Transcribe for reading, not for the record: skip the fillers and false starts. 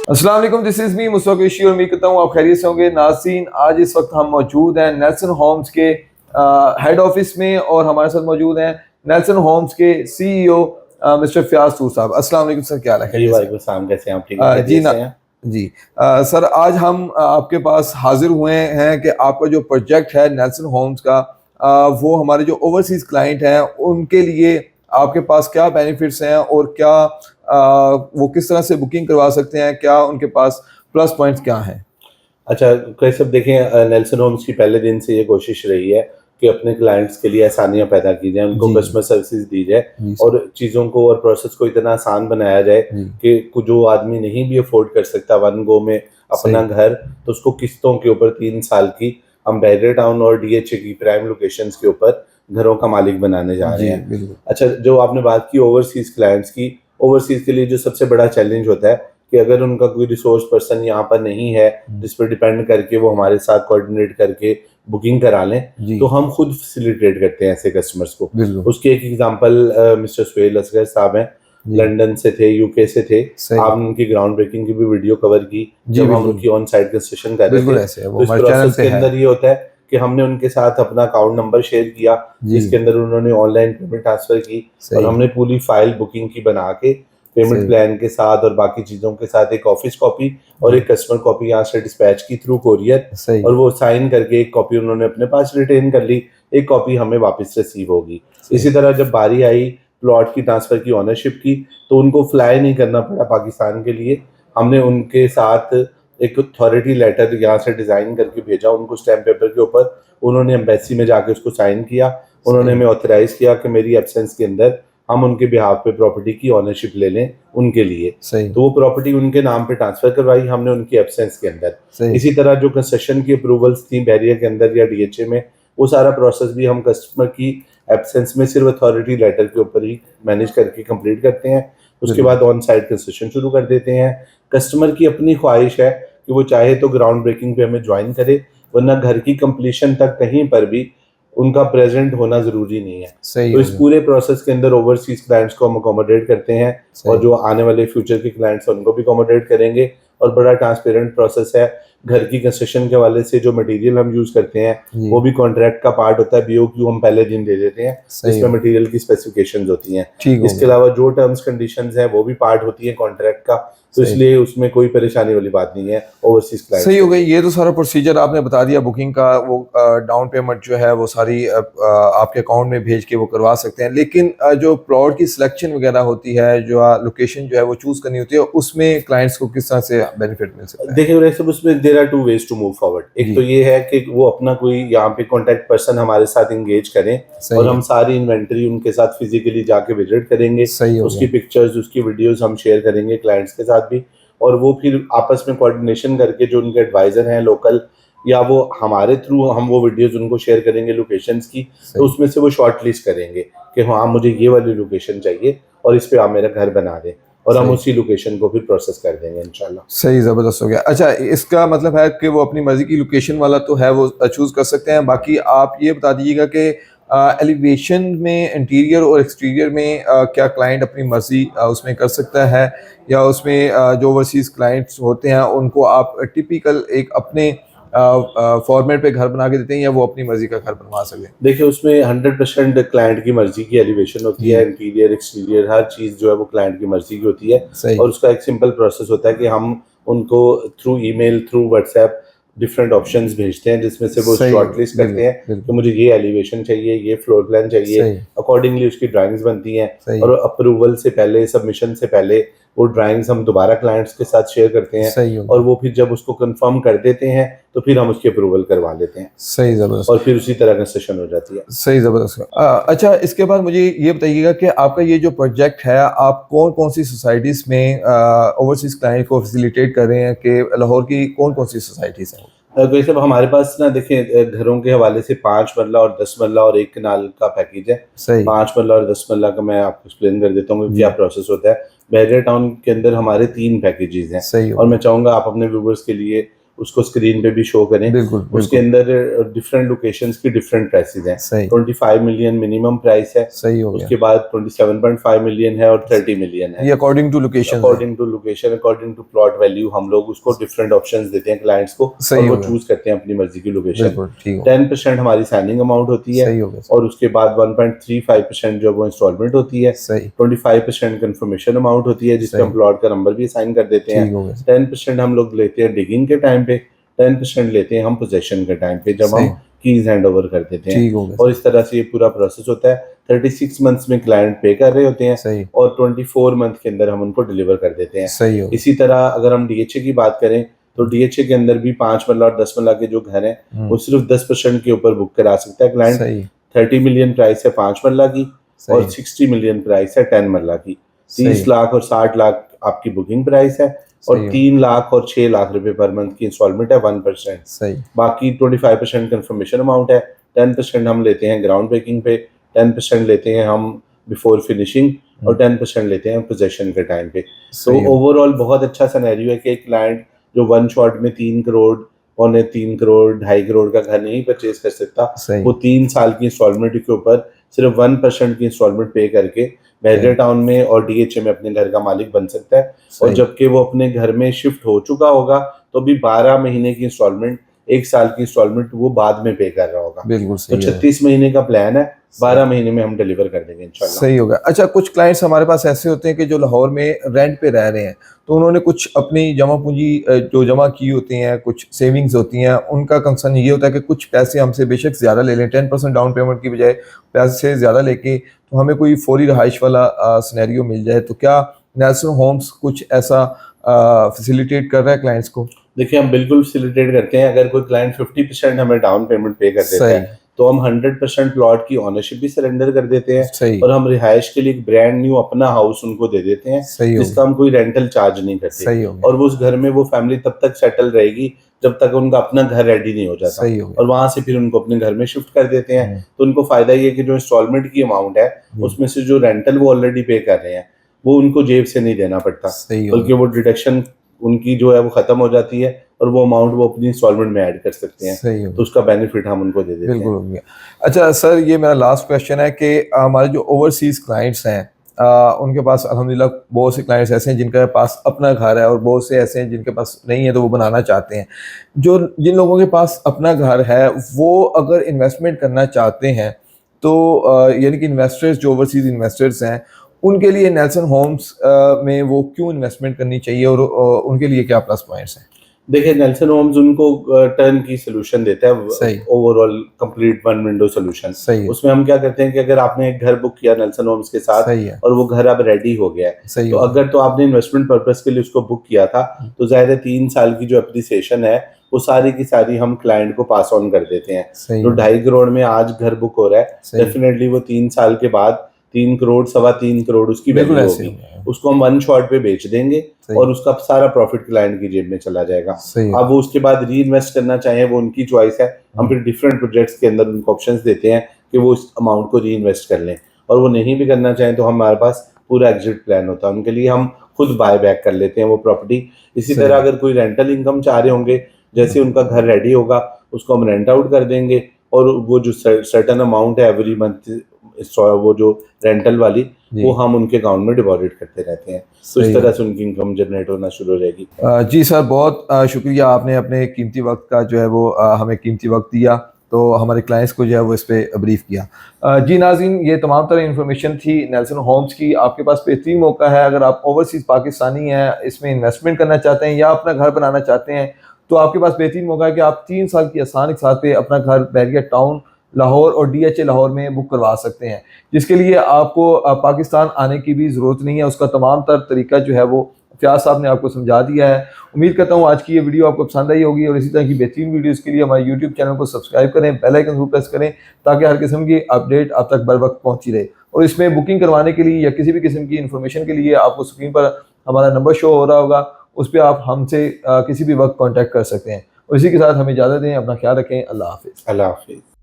अस्सलाम वालेकुम, this is me Mustafa Qureshi और उम्मीद करता हूँ आप खैरियत से होंगे। नाज़रीन, आज इस वक्त हम मौजूद हैं नेल्सन होम्स के हेड ऑफिस में और हमारे साथ मौजूद हैं नेल्सन होम्स के सीईओ मिस्टर फ़याज़ तूर साहब। अस्सलाम वालेकुम सर, क्या हाल है? जी, खैरियत से? वालेकुम सलाम। कैसे हैं आप? ठीक है, जी खैरियत ना से हैं? जी सर, आज हम आपके पास हाजिर हुए हैं कि आपका जो प्रोजेक्ट है नेल्सन होम्स का, वो हमारे जो ओवरसीज़ क्लाइंट हैं उनके लिए आपके पास क्या बेनिफिट्स हैं और क्या वो किस तरह से बुकिंग करवा सकते हैं, क्या उनके पास प्लस पॉइंट्स क्या हैं? अच्छा, कैसे अब देखें, नेल्सन होम्स की पहले दिन से ये कोशिश रही है कि अपने क्लाइंट्स के लिए आसानियाँ पैदा की जाएँ, उनको जी, कस्टमर सर्विसेज़ दी जाए जी सर। और चीज़ों को और प्रोसेस को इतना आसान बनाया जाए जी, कि जो आदमी नहीं भी अफ़ोर्ड कर सकता वन गो में अपना सही। घर, तो उसको किस्तों के ऊपर 3 साल की हम बैरियर टाउन और डीएचए की प्राइम लोकेशंस के ऊपर घरों का मालिक बनाने जा रहे जी, हैं। बिल्कुल। अच्छा, जो आपने बात की ओवरसीज़ क्लाइंट्स की, ओवरसीज़ के लिए जो सबसे बड़ा चैलेंज होता है कि अगर उनका कोई रिसोर्स पर्सन यहाँ पर नहीं है, हुँ, जिस पे डिपेंड करके वो हमारे साथ कोऑर्डिनेट करके बुकिंग करा लें, जी, तो हम खुद फैसिलिटेट करते हैं ऐसे कस्टमर्स को। बिल्कुल। उसकी एक एग्ज़ाम्पल मिस्टर सुहेल असगर साहब हैं, जी, लंदन से थे, यूके से थे। सही। आपने उनकी ग्राउंड ब्रेकिंग की भी वीडियो कवर की, जी, जब हम बिल्कुल। उनकी ऑन साइट कंस्ट्रक्शन कर रहे थे। बिल्कुल ऐसे है, वो तो इस हमारे चैनल प्रोसेस पे के है। अंदर ये होता है कि हमने उनके साथ अपना अकाउंट नंबर शेयर किया, जिसके जी, अंदर उन्होंने ऑनलाइन पेमेंट ट्रांसफ़र की और सही, हमने पूरी फाइल बुकिंग की बना के पेमेंट सही। प्लान के साथ और बाकी चीज़ों के साथ एक ऑफिस कॉपी और जी, एक कस्टमर कॉपी यहाँ से डिस्पैच की थ्रू कोरियर, सही, और वो साइन करके एक कॉपी उन्होंने अपने पास रिटेन कर ली, एक कॉपी हमें वापस रिसीव होगी। सही। इसी तरह जब बारी आई प्लॉट की ट्रांसफ़र की, ओनरशिप की, तो उनको फ्लाई नहीं करना पड़ा पाकिस्तान के लिए। हमने उनके साथ एक अथॉरिटी लेटर यहाँ से डिज़ाइन करके भेजा उनको स्टैम्प पेपर के ऊपर, उन्होंने एम्बेसी में जाके उसको साइन किया। उन्होंने सही, हमें ऑथराइज़ किया कि मेरी एब्सेंस के अंदर हम उनके बिहाफ़ पे प्रॉपर्टी की ओनरशिप ले लें उनके लिए। सही, तो वो प्रॉपर्टी उनके नाम पे ट्रांसफ़र करवाई हमने उनकी एब्सेंस के अंदर। सही, इसी तरह जो कंस्ट्रक्शन की अप्रूवल्स थी बैरियर के अंदर या डीएचए में, वो सारा प्रोसेस भी हम कस्टमर की एब्सेंस में सिर्फ़ अथॉरिटी लेटर के ऊपर ही मैनेज करके कंप्लीट करते हैं। उसके बिल्कुल, बाद ऑन साइट कंस्ट्रक्शन शुरू कर देते हैं। कस्टमर की अपनी ख्वाहिश है कि वो चाहे तो ग्राउंड ब्रेकिंग पे हमें जॉइन करे, वरना घर की कंप्लीशन तक कहीं पर भी उनका प्रेज़ेंट होना ज़रूरी नहीं है। सही तो हो इस गया, पूरे प्रोसेस के अंदर ओवरसीज़ क्लाइंट्स को हम अकोमोडेट करते हैं और सही, जो आने वाले फ्यूचर के क्लाइंट्स हैं उनको भी अकोमोडेट करेंगे, और बड़ा ट्रांसपेरेंट प्रोसेस है। घर की कंस्ट्रक्शन के हवाले से जो मटेरियल हम यूज़ करते हैं, वो जी, भी कॉन्ट्रैक्ट का पार्ट होता है, बीओक्यू हम पहले दिन दे देते हैं, सही जिसमें हो गया, मटेरियल की स्पेसिफिकेशंस होती हैं। ठीक हो इसके गया, अलावा जो टर्म्स कंडीशंस हैं, वो भी पार्ट होती है कॉन्ट्रैक्ट का, तो सही। इसलिए उसमें कोई परेशानी वाली बात नहीं है ओवरसीज़ क्लाइंट्स सही के हो गई, लिए। ये तो सारा प्रोसीजर आपने बता दिया बुकिंग का। वो डाउन पेमेंट जो है वो सारी आपके अकाउंट में भेज के वो करवा सकते हैं, लेकिन जो प्लॉट की सिलेक्शन वगैरह होती है, जो लोकेशन जो है वो चूज़ करनी होती है, उसमें क्लाइंट्स को किस तरह से बेनिफिट मिल सकता है? देखिए वैसे उसमें there are two ways to move forward. एक तो जी, ये है कि वो अपना कोई यहाँ पे कॉन्टैक्ट पर्सन हमारे साथ एंगेज करें सही और हम है, सारी इन्वेंटरी उनके साथ फिजिकली जाके विजिट करेंगे। सही हो उसकी गया, पिक्चर्स, उसकी वीडियोस हम शेयर करेंगे क्लाइंट्स के साथ भी, और वो फिर आपस में कोऑर्डिनेशन करके जो उनके एडवाइजर हैं लोकल, या वो हमारे थ्रू हम वो वीडियोस उनको शेयर करेंगे लोकेशंस की, तो सही। उसमें से वो शॉर्ट लिस्ट करेंगे कि हाँ मुझे ये वाली लोकेशन चाहिए और इस पे आप मेरा घर बना दें, और हम सही, उसी लोकेशन को फिर प्रोसेस कर देंगे इंशाल्लाह। सही ज़बरदस्त हो गया। अच्छा, इसका मतलब है कि वो अपनी मर्ज़ी की लोकेशन वाला तो है वो चूज़ कर सकते हैं। बाकी आप ये बता दीजिएगा कि एलिवेशन में इंटीरियर और एक्सटीरियर में क्या क्लाइंट अपनी मर्ज़ी उसमें कर सकता है, या उसमें जो ओवरसीज़ क्लाइंट्स होते हैं उनको आप टिपिकल एक अपने फॉर्मेट पे घर बना के देते हैं, या वो अपनी मर्ज़ी का घर बनवा सकते हैं? देखिए, उसमें 100% क्लाइंट की मर्ज़ी की एलिवेशन होती है, जी, इंटीरियर, एक्सटीरियर हर चीज़ जो है वो क्लाइंट की मर्ज़ी की होती है, सही, और उसका एक सिंपल प्रोसेस होता है कि हम उनको through email, through WhatsApp different options भेजते हैं, जिसमें से वो सही, शॉर्टलिस्ट करते बिल्कुल, हैं कि बिल्कुल, मुझे ये एलिवेशन चाहिए, ये फ्लोर प्लान चाहिए, सही, अकॉर्डिंगली उसकी ड्राइंग्स बनती हैं, सही, और अप्रूवल से पहले, सबमिशन से पहले वो ड्राइंग्स हम दोबारा क्लाइंट्स के साथ शेयर करते हैं, सही हो और गया, वो फिर जब उसको कंफर्म कर देते हैं, तो फिर हम उसकी अप्रूवल करवा लेते हैं, सही ज़बरदस्त। और फिर उसी तरह कंस्ट्रक्शन हो जाती है। सही, ज़बरदस्त। अच्छा, इसके बाद मुझे ये बताइएगा कि आपका ये जो प्रोजेक्ट है, आप कौन-कौन सी सोसाइटीज़ में ओवरसीज़ क्लाइंट को फैसिलिटेट कर रहे हैं, कि लाहौर की कौन-कौन सी सोसाइटीज़ हैं? वैसे अब हमारे पास ना देखिए, घरों के हवाले से 5 मरला और 10 मरला और 1 कनाल का पैकेज है। सही, 5 मरला और 10 मरला का मैं आपको एक्सप्लेन कर देता हूँ कि क्या जी, प्रोसेस होता है। बैरियर टाउन के अंदर हमारे 3 पैकेजेज़ हैं, सही हो और गया। मैं चाहूँगा आप अपने व्यूअर्स के लिए उसको स्क्रीन पे भी शो करें। बिल्कुल उसके बिल्कुल अंदर डिफरेंट लोकेशंस की डिफरेंट प्राइसेस हैं। सही 25 मिलियन मिनिमम प्राइस है, सही हो गया। उसके बाद 27.5 मिलियन है और 30 मिलियन है। ये अकॉर्डिंग टू लोकेशन है। According to location, according to plot value हम लोग उसको डिफरेंट ऑप्शंस देते हैं क्लाइंट्स को, और सही वो हो गया। चूज करते हैं अपनी मर्जी की लोकेशन। बिल्कुल ठीक हो 10% हमारी साइनिंग अमाउंट होती है, सही हो गया सर। और उसके बाद 1.35% जो वो इंस्टॉलमेंट होती है। सही 25% कंफर्मेशन अमाउंट होती है, जिसपे सही हम प्लॉट का नंबर भी असाइन कर देते हैं। ठीक हो गया सर। 10% हम लोग लेते हैं डिगिंग के टाइम पे, 10% लेते हैं हम पोजेशन के टाइम पे, जब हम सही कीज हैंड ओवर कर देते हैं। ठीक हो गया और सर। इस तरह से ये पूरा प्रोसेस होता है। 36 मंथ्स में क्लाइंट पे कर रहे होते हैं, सही और 24 मंथ के अंदर हम उनको डिलीवर कर देते हैं। सही हो गया। इसी तरह अगर हम डीएचए की बात करें, तो डीएचए के अंदर भी 5 मरला और 10 मरला के जो घर हैं, वो सिर्फ 10% के ऊपर बुक करा सकता है क्लाइंट। सही 30 मिलियन प्राइस है 5 मरला की, और सही 60 मिलियन प्राइस है 10 मरला की। 30 सही लाख और 60 लाख आपकी बुकिंग प्राइस है, और सही हो 3 लाख और 6 लाख रुपए पर मंथ की इंस्टॉलमेंट है 1%। सही बाकी 25% कंफर्मेशन अमाउंट है, 10% हम लेते हैं ग्राउंड ब्रेकिंग पे, 10% लेते हैं हम बिफोर फिनिशिंग, और 10% लेते हैं पोजेशन के टाइम पे। तो सही हो ओवरऑल बहुत अच्छा सिनेरियो है कि एक क्लाइंट जो वन शॉट में 3 करोड़, 3.25 करोड़, 2.5 करोड़ का घर नहीं परचेज कर सकता, सही वो 3 साल की इंस्टॉलमेंट के ऊपर सिर्फ 1% की इंस्टॉलमेंट पे करके मेजर टाउन में और डीएचए में अपने घर का मालिक बन सकता है। और सही जबकि वो अपने घर में शिफ्ट हो चुका होगा, तो भी 12 महीने की इंस्टॉलमेंट, 1 साल की इंस्टॉलमेंट वो बाद में पे कर रहा होगा। बिल्कुल तो सही है 36 महीने का प्लान है, 12 महीने में हम डिलीवर कर देंगे इंशाल्लाह। सही होगा। अच्छा कुछ क्लाइंट्स हमारे पास ऐसे होते हैं कि जो लाहौर में रेंट पे रह रहे हैं, तो उन्होंने कुछ अपनी जमा पूंजी जो जमा की होती हैं, कुछ सेविंग्स होती हैं, उनका कंसर्न ये होता है कि कुछ पैसे हमसे बेशक ज़्यादा ले लें, 10% डाउन पेमेंट की बजाय पैसे ज़्यादा लेके तो हमें कोई फौरी रहाइश वाला सिनेरियो मिल जाए, तो क्या नेल्सन होम्स कुछ ऐसा फैसिलिटेट कर रहा है क्लाइंट्स को? देखिए, हम बिल्कुल फैसिलिटेट करते हैं। अगर कोई क्लाइंट 50% हमें डाउन पेमेंट पे कर देता सही है, तो हम 100% प्लॉट की ओनरशिप भी सरेंडर कर देते हैं, सही और हम रिहाइश के लिए एक ब्रांड न्यू अपना हाउस उनको दे देते हैं, सही हो जिसका हम कोई रेंटल चार्ज नहीं करते। सही हो गया और वो उस घर में वो फैमिली तब तक सेटल रहेगी जब तक उनका अपना घर रेडी नहीं हो जाता, सही हो गया और वहां से फिर उनको अपने घर में शिफ्ट कर देते हैं। हम्म, तो उनको फायदा ये है कि जो इंस्टॉलमेंट की अमाउंट है, जी, उसमें से जो रेंटल वो ऑलरेडी पे कर रहे हैं, वो उनको जेब से नहीं देना पड़ता, सही हो बल्कि गया वो डिडक्शन उनकी जो है वो खत्म हो जाती है, और वो अमाउंट वो अपनी इंस्टॉलमेंट में ऐड कर सकते हैं। सही हो तो गया उसका बेनिफिट हम उनको दे देते बिल्कुल हैं। हो गया। अच्छा सर ये मेरा लास्ट क्वेश्चन है कि हमारे जो ओवरसीज क्लाइंट्स हैं उनके पास अल्हम्दुलिल्लाह बहुत से क्लाइंट्स ऐसे हैं जिनके पास अपना घर है और बहुत से ऐसे हैं जिनके पास नहीं है तो वो बनाना चाहते हैं। जो जिन लोगों के पास अपना घर है वो अगर इन्वेस्टमेंट करना चाहते हैं तो यानी कि इन्वेस्टर्स जो ओवरसीज इन्वेस्टर्स हैं उनके लिए नेल्सन होम्स में वो क्यों इन्वेस्टमेंट करनी चाहिए और उनके लिए क्या प्लस पॉइंट्स हैं? देखिए, नेल्सन होम्स उनको टर्न की सोल्यूशन देता है, सही overall complete one window solution. सही है उसमें हम क्या करते हैं कि अगर आपने एक घर बुक किया नेल्सन होम्स के साथ, सही है और वो घर अब रेडी हो गया है, सही तो हो गया अगर तो आपने इन्वेस्टमेंट पर्पस के लिए उसको बुक किया था, तो ज़ाहिर है 3 साल की जो एप्रिसिएशन है, वो सारी की सारी हम क्लाइंट को पास ऑन कर देते हैं। सही जो है 2.5 करोड़ में आज घर बुक हो रहा है, सही डेफिनेटली वो 3 साल के बाद 3 करोड़, 3.25 करोड़ उसकी बिल्कुल वैल्यू ऐसे होगी। ही है उसको हम वन शॉट पे बेच देंगे, सही और उसका सारा प्रॉफिट क्लाइंट की जेब में चला जाएगा। सही है अब वो उसके बाद री इन्वेस्ट करना चाहें, वो उनकी चॉइस है। हम फिर डिफरेंट प्रोजेक्ट्स के अंदर उनको ऑप्शंस देते हैं कि वो उस अमाउंट को री इन्वेस्ट कर लें, और वो नहीं भी करना चाहें तो हमारे पास पूरा एग्जिट प्लान होता है उनके लिए, हम खुद बाय बैक कर लेते हैं वो प्रॉपर्टी। इसी सही तरह है अगर कोई रेंटल इनकम चाह रहे होंगे, जैसे उनका घर रेडी होगा उसको हम रेंट आउट कर देंगे, और वो जो सर्टेन अमाउंट है एवरी मंथ वो जो रेंटल वाली, जी वो हम उनके अकाउंट में डिपॉजिट करते रहते हैं। तो सही इस है तरह से उनकी इनकम जनरेट होना शुरू हो जाएगी। जी सर बहुत शुक्रिया आपने अपने कीमती वक्त का जो है वो हमें कीमती वक्त दिया तो हमारे क्लाइंट्स को जो है वो इस पर ब्रीफ किया। जी नाज़रीन ये तमाम तरह इन्फॉर्मेशन थी नेल्सन होम्स की। आपके पास बेहतरीन मौका है अगर आप ओवरसीज़ पाकिस्तानी हैं इसमें इन्वेस्टमेंट करना चाहते हैं या अपना घर बनाना चाहते हैं तो आपके पास बेहतरीन मौका है कि आप 3 साल की आसान के साथ पे अपना घर बैरिया टाउन लाहौर और डीएचए लाहौर में बुक करवा सकते हैं, जिसके लिए आपको पाकिस्तान आने की भी ज़रूरत नहीं है। उसका तमाम तर तरीका जो है वो फयाज साहब ने आपको समझा दिया है। उम्मीद करता हूँ आज की ये वीडियो आपको पसंद आई होगी और इसी तरह की बेहतरीन वीडियोज़ के लिए हमारे यूट्यूब चैनल को सब्सक्राइब करें, बेल आइकन जरूर प्रेस करें ताकि हर किस्म की अपडेट आप तक बर वक्त पहुँची रहे। और इसमें बुकिंग करवाने के लिए या किसी भी किस्म की इन्फॉर्मेशन के लिए आपको स्क्रीन पर हमारा नंबर शो हो रहा होगा, उस पर आप हमसे किसी भी वक्त कॉन्टैक्ट कर सकते हैं। और इसी के साथ हमें इजाज़त दें, अपना ख्याल रखें। अल्लाह हाफिज़। अल्लाह हाफिज़।